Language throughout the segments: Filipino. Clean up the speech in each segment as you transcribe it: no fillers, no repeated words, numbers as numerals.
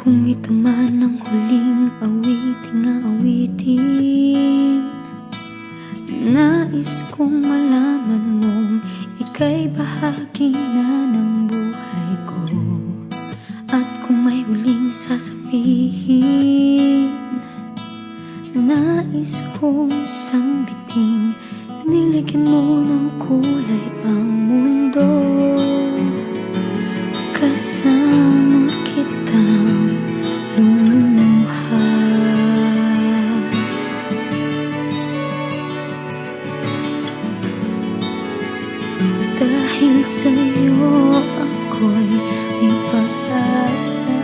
Kung ito man ang huling awiting, nais kong malaman mong ika'y bahagi na ng buhay ko. At kung may huling sasabihin, nais kong isang biting niligyan mo ng kulay ang mundo. Kasama kitang luluha. Dahil sa'yo ako'y may pag-asa.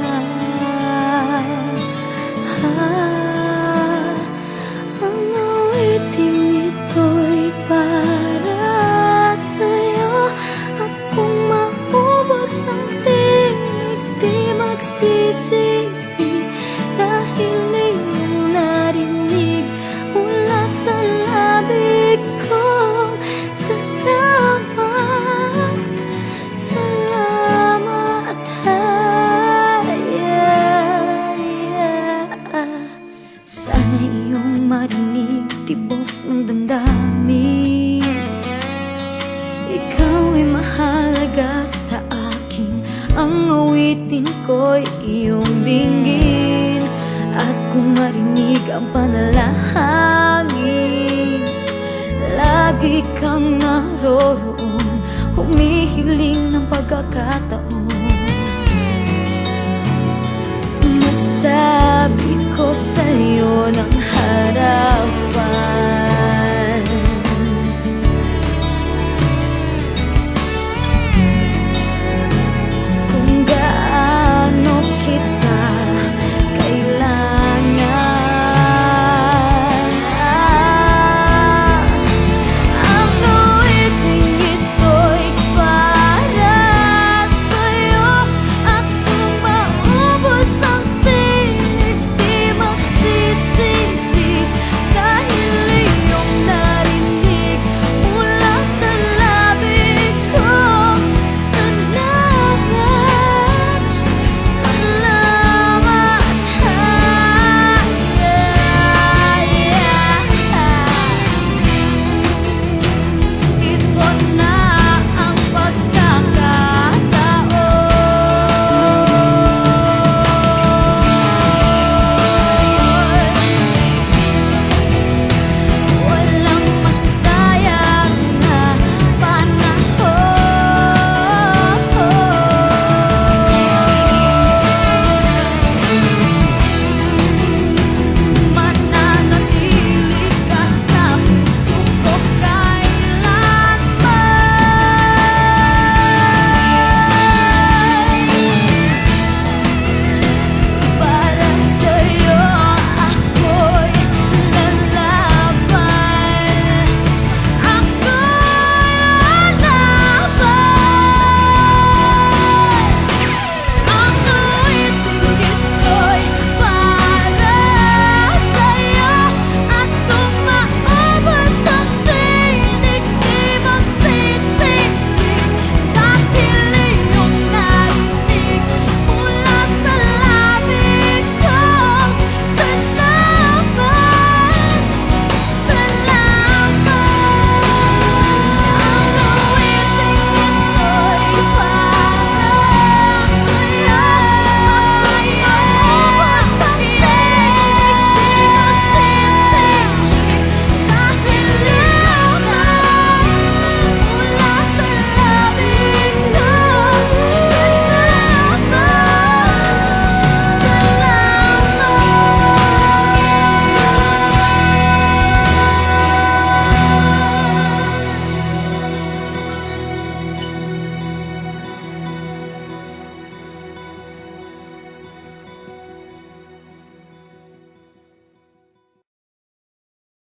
Ang awiting ito'y para sa'yo. At kung maubos ang tinig, di magsisisi. Dahil iyong narinig mula sa labig ko. Salamat, salamat, sana iyong marinig tibok ng damdamin. Ikaw ay mahalaga sa akin. Ang awitin ko'y iyong dinggin. At kung marinig ang panalangin, lagi kang naroroon, humihiling ng pagkakataon. Masabi ko sa'yo ng